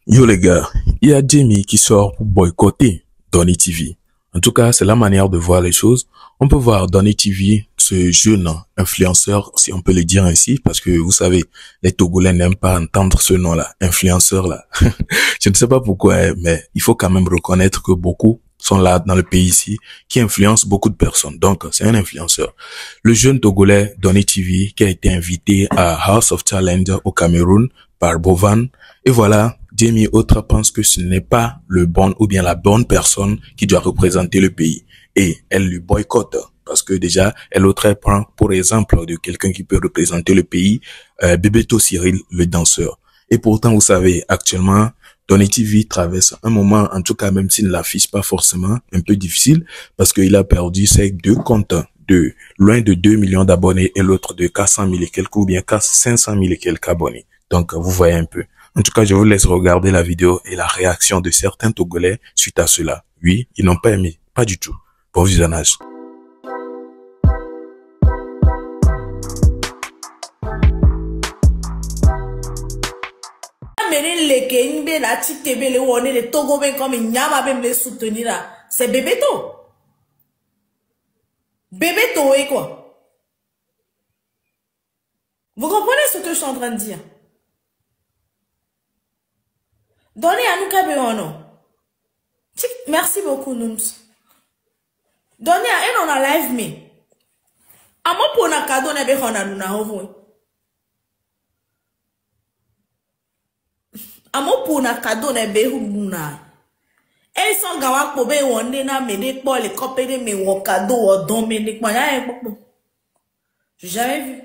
Yo les gars, il y a Jamie qui sort pour boycotter Donny TV. En tout cas, c'est la manière de voir les choses. On peut voir Donny TV, ce jeune influenceur, si on peut le dire ainsi, parce que vous savez, les Togolais n'aiment pas entendre ce nom-là, influenceur-là. Je ne sais pas pourquoi, mais il faut quand même reconnaître que beaucoup sont là dans le pays ici, qui influencent beaucoup de personnes. Donc, c'est un influenceur. Le jeune Togolais Donny TV, qui a été invité à House of Talent au Cameroun par Bovan. Et voilà, Jamie autre pense que ce n'est pas le bon ou bien la bonne personne qui doit représenter le pays. Et elle lui boycotte. Parce que déjà, elle autre prend pour exemple de quelqu'un qui peut représenter le pays, Bebeto Cyril, le danseur. Et pourtant, vous savez, actuellement, Donny TV traverse un moment, en tout cas, même s'il ne l'affiche pas forcément, un peu difficile, parce qu'il a perdu ses deux comptes de loin de 2 millions d'abonnés et l'autre de 400 000 et quelques, ou bien 500 000 et quelques abonnés. Donc, vous voyez un peu. En tout cas, je vous laisse regarder la vidéo et la réaction de certains Togolais suite à cela. Oui, ils n'ont pas aimé. Pas du tout. Bon visionnage. C'est Bebeto. Bebeto est quoi? Vous comprenez ce que je suis en train de dire? Donnez à nous Kabeono. Merci beaucoup, Nooms. Donnez à elle, on a live me. Amo pour na cadeau na be hona nuna hovo. Amo pour na cadeau na be huna. Et son gawa ko be wonde na me de po le copé me wo cadeau o don me de po ya e popo. J'ai jamais vu.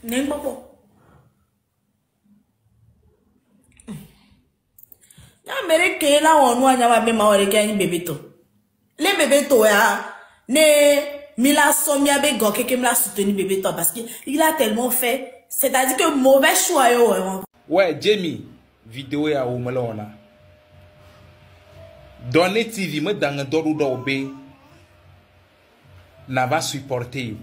N'est popo. Mere ke la wonu anya ba be ma wore ke anyi Bebeto. Le Bebeto ya ne mila somia be go keke mla soutenir Bebeto parce que il a tellement fait, c'est-à-dire que mauvais choix yo. Ouais, Jamie, vidéo ya o melona. Donny TV me dans doru do be na va supporter.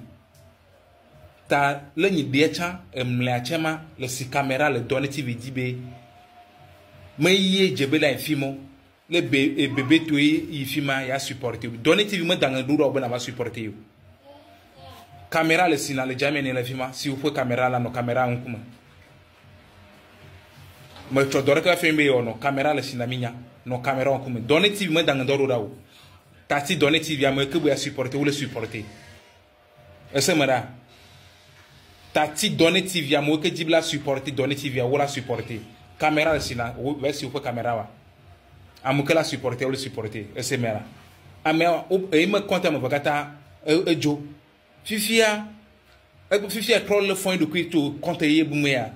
Ta le ni decha mla chema le si caméra le Donny TV dibe. Mais il y a des films, les bébés ils filment, il y a supporté. Donny TV, moi, dans le douro, on va supporter. Caméra, le signal, le jamais ne le film. Si vous pouvez caméra là, nos caméras ont comme. Mais tu dois que filmer, nos caméras, le signal, nos caméras ont comme. Donny TV, moi, dans le douro, là. Tati Donny TV, moi, que vous avez supporté ou le supporter. Est-ce que c'est Tati Donny TV, moi, que vous avez supporté, Donny TV, ou la supporter. Caméra sina ou si vous caméra wa amuka la supporter ou le supporter c'est mera ame e me compte me bagata jo fifia troll le fond de kwito compte ye bumea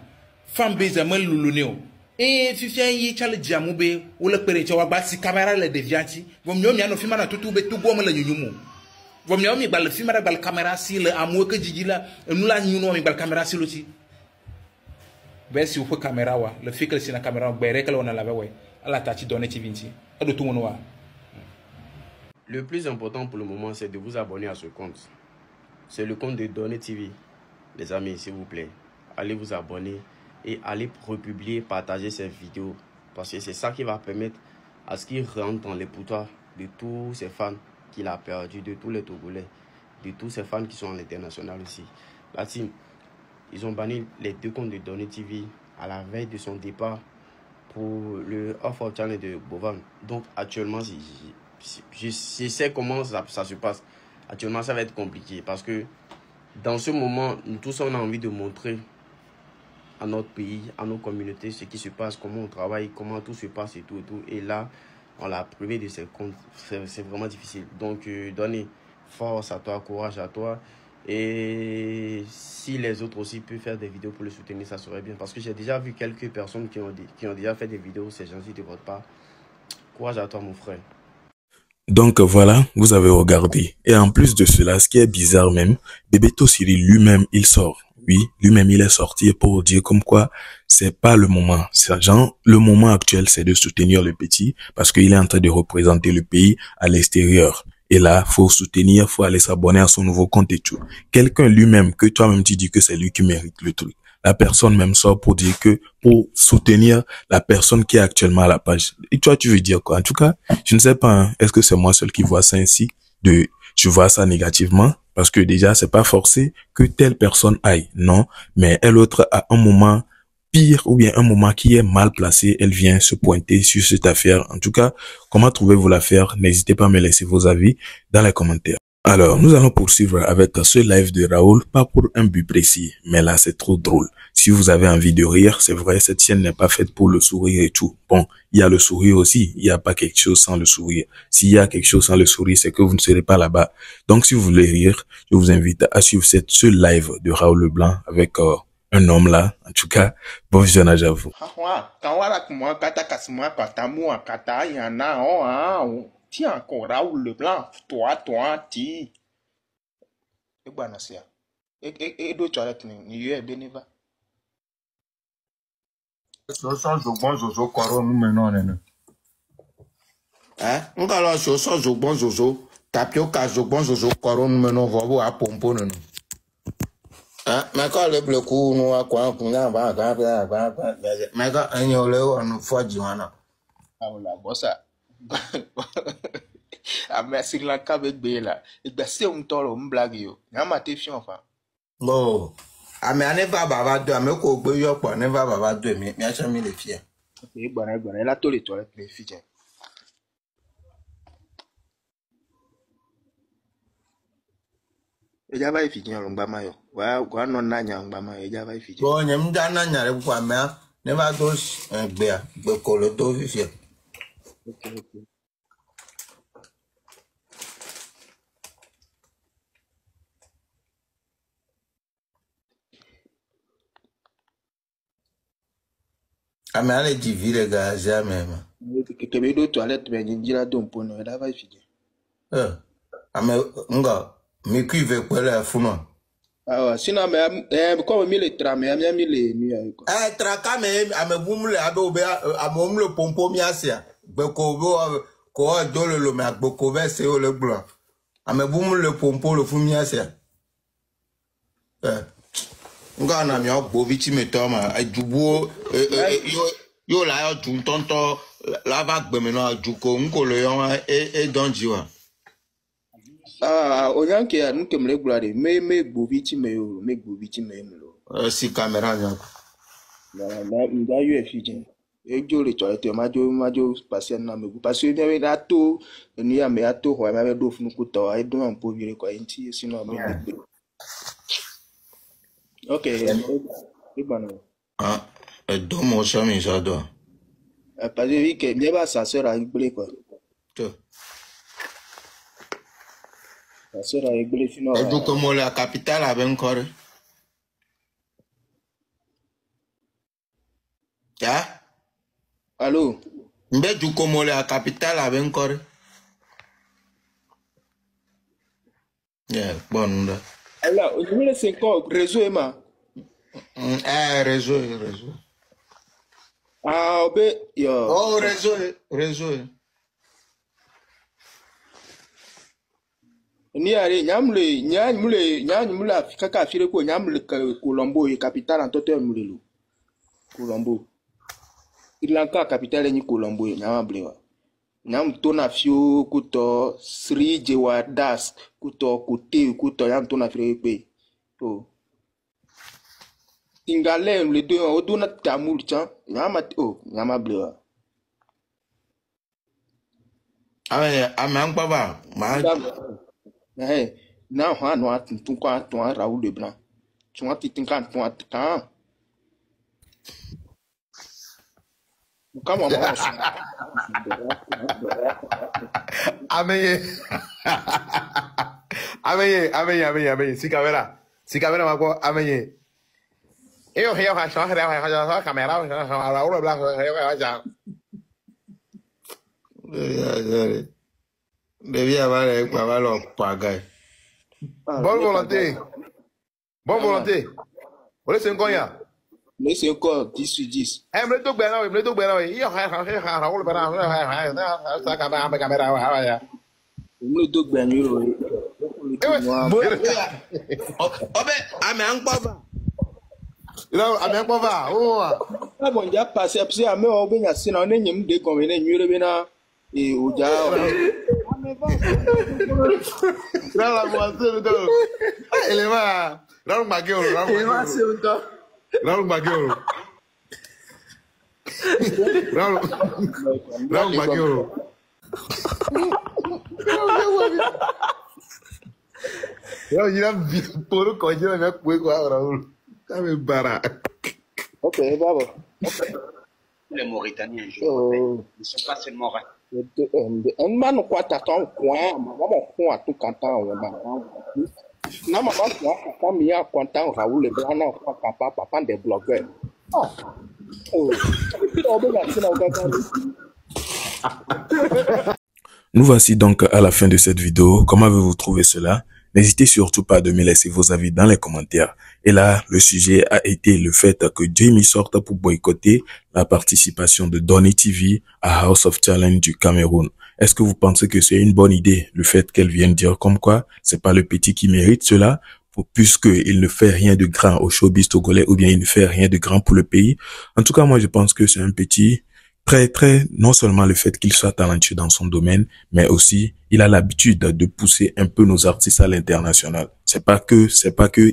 fam beza me luluneo fifia yi challenge amube ou le pere wa ba si caméra le devianti vom nyomi ano filma na tutu be tugo me la nyumu vom nyomi bal filma da bal caméra si le amu que jijila nous la nyuno mi bal caméra si loti. Ben si vous faites caméra wa le fait que c'est la caméra ben que on a la ouais la tati Donny TV ici et de tout monde. Le plus important pour le moment c'est de vous abonner à ce compte. C'est le compte de Donny TV. Les amis, s'il vous plaît, allez vous abonner et allez republier, partager cette vidéo parce que c'est ça qui va permettre à ce qu'il rentre dans les poutoirs de tous ces fans qu'il a perdu, de tous les Togolais, de tous ces fans qui sont à l'international aussi. La team, ils ont banni les deux comptes de Donny TV à la veille de son départ pour le Off-Off Channel de Bovan. Donc actuellement, je sais comment ça se passe. Actuellement, ça va être compliqué parce que dans ce moment, nous tous on a envie de montrer à notre pays, à nos communautés, ce qui se passe, comment on travaille, comment tout se passe et tout. Et là, on l'a privé de ses comptes. C'est vraiment difficile. Donc, Donny, force à toi, courage à toi. Et si les autres aussi peuvent faire des vidéos pour le soutenir, ça serait bien. Parce que j'ai déjà vu quelques personnes qui ont déjà fait des vidéos. C'est gentil de votre part. Courage à toi, mon frère. Donc voilà, vous avez regardé. Et en plus de cela, ce qui est bizarre même, Bebeto Cyril lui-même, il sort. Oui, lui-même, il est sorti pour dire comme quoi c'est pas le moment. Genre, le moment actuel, c'est de soutenir le petit parce qu'il est en train de représenter le pays à l'extérieur. Et là, faut soutenir, faut aller s'abonner à son nouveau compte et tout. Quelqu'un lui-même, que toi-même tu dis que c'est lui qui mérite le truc. la personne même sort pour dire que, pour soutenir la personne qui est actuellement à la page. Et toi, tu veux dire quoi? En tout cas, je ne sais pas, hein, est-ce que c'est moi seul qui vois ça ainsi, je vois ça négativement, parce que déjà, c'est pas forcé que telle personne aille, non, mais elle autre à un moment pire ou bien un moment qui est mal placé, elle vient se pointer sur cette affaire. En tout cas, comment trouvez-vous l'affaire? N'hésitez pas à me laisser vos avis dans les commentaires. Alors, nous allons poursuivre avec ce live de Raoul, pas pour un but précis, mais là, c'est trop drôle. Si vous avez envie de rire, c'est vrai, cette chaîne n'est pas faite pour le sourire et tout. Bon, il y a le sourire aussi, il n'y a pas quelque chose sans le sourire. S'il y a quelque chose sans le sourire, c'est que vous ne serez pas là-bas. Donc, si vous voulez rire, je vous invite à suivre ce live de Raoul Leblanc avec un homme là. En tout cas, bon visionnage à vous. Tiens, encore Raoul Leblanc, toi, ti. Et bon, c'est et d'autres toilettes, n'y est bénéva. Soso zogbon zozo koro nume no nene. Ngalo soso zogbon zozo tapioca zogbon zozo koro nume no vobo a pompo no. Mais quand le blocu no akwa kunya ba ga mais quand enyo le on foji wana. Ah la bossa. Ah mais Sri Lanka be gbe la. E gbe se un toro mblag yo. Nya ma te fion fa. Bon. Ame ane va baba do ame ko gbe yo po ane va baba do mi a cha mi le fie. E gbara la to le toilet me fi jen. E ja va fi jen ngba ma yo. Wa no na nya ngba ma e ja va fi jen. Bon nyem da na nya le kwa me ne va do gbe ko le do fi fie. Okay. Ame ale di vile ga jamais. Que be do toilette be njira do mpono e da va fi jen. Ame nga mi kuive kwele funo. Ah sinon mais comme mi le tra mais mi le nu ya ko. Tra ka me ame bumle abe obe ame omle pompo mi asia. Gbe ko bo ko do le me agbo ko ve se o le gbo. Ame bumle pompo le fu mi asia. Nga na mi ogbo bi ti me to ma ajubo yo la yo tun tonto la va gbe me no ajuko nko le yo e donji wa. Ah, onyanke ya nuke mle glare me gboviti me yo me gboviti me mlo. Si caméra nya. Na nda yo efije. Ejo le toilette majo passer na me parce que bien la to ni ya me ato ho ma be do funu ko to ai do an po vire ko enti sino me. OK. E bana. Do mo chami jado. Parce que bien ba sa sœur a gbele quoi. La sœur a rigolé fino. Et donc comme la capitale avait encore. Ya? Allô? Mais du comme la capitale avait encore. Bon. Là, on me laisse encore réseau Emma. Réseau. Ah, ben yo. Oh, réseau. Ni are nyamule kaka afire ko nyamule Colombo e capitale en totel mulelo. Colombo. Sri Lanka capitale ni Colombo nyamule wa. Nyam tona fio kuto Sri Jewadas kuto kote kuto nyam tona afire pe. Oh. Tingale le deux o dona tamul chan nyamable wa. Amang baba. Now han no atun kwa ton Raoul Leblanc. Tu vois tin kan ton atkan. Comment moi Ameye, si camera mako ameye. Yo ha camera Raoul Leblanc Debía haber los pagas. Bonne volonté. Vous laissez un cognat. Laissez encore 10 sur 10. Me to gbera. Yo Raoul Leblanc sa camera. Me to gbera. Obe, ame an baba. Là, à même pas, oh. Ah bon, déjà passé, après, à me, on vient à on est n'y de comme une nuit, et au dia. Là, la voiture, le dos. Il est là. Là, on m'a gueule. Là, on m'a gueule. Là, on m'a gueule. Il a pour le cogneur, il a pour quoi, Raoul. Ça me barre. Ok, bravo. Les Mauritaniens, je ne sont pas seulement Un man quoi t'attends coin, maman coin tout cantant ou non maman quoi quand il y a content Raoul le blanc non papa des blogueurs. Oh. Nous voici donc à la fin de cette vidéo. Comment avez-vous trouvé cela? N'hésitez surtout pas de me laisser vos avis dans les commentaires. Et là, le sujet a été le fait que Jamie sorte pour boycotter la participation de Donny TV à House of Challenge du Cameroun. Est-ce que vous pensez que c'est une bonne idée, le fait qu'elle vienne dire comme quoi c'est pas le petit qui mérite cela, puisqu'il ne fait rien de grand au showbiz togolais ou bien il ne fait rien de grand pour le pays? En tout cas, moi, je pense que c'est un petit non seulement le fait qu'il soit talentueux dans son domaine, mais aussi il a l'habitude de pousser un peu nos artistes à l'international. C'est pas que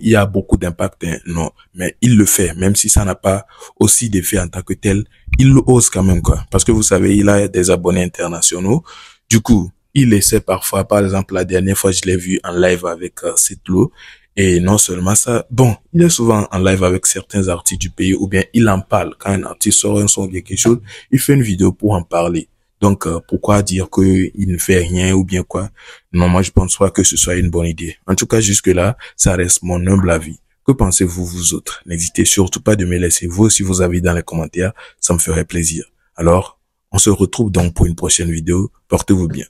il y a beaucoup d'impact, hein, non, mais il le fait, même si ça n'a pas aussi d'effet en tant que tel, il le ose quand même, quoi. Parce que vous savez, il a des abonnés internationaux. Du coup, il essaie parfois, par exemple, la dernière fois, je l'ai vu en live avec Setlo. Et non seulement ça, bon, il est souvent en live avec certains artistes du pays, ou bien il en parle. Quand un artiste sort un son ou quelque chose, il fait une vidéo pour en parler. Donc, pourquoi dire qu'il ne fait rien ou bien quoi? Non, moi, je pense pas que ce soit une bonne idée. En tout cas, jusque-là, ça reste mon humble avis. Que pensez-vous, vous autres? N'hésitez surtout pas de me laisser vous aussi vos avis dans les commentaires. Ça me ferait plaisir. Alors, on se retrouve donc pour une prochaine vidéo. Portez-vous bien.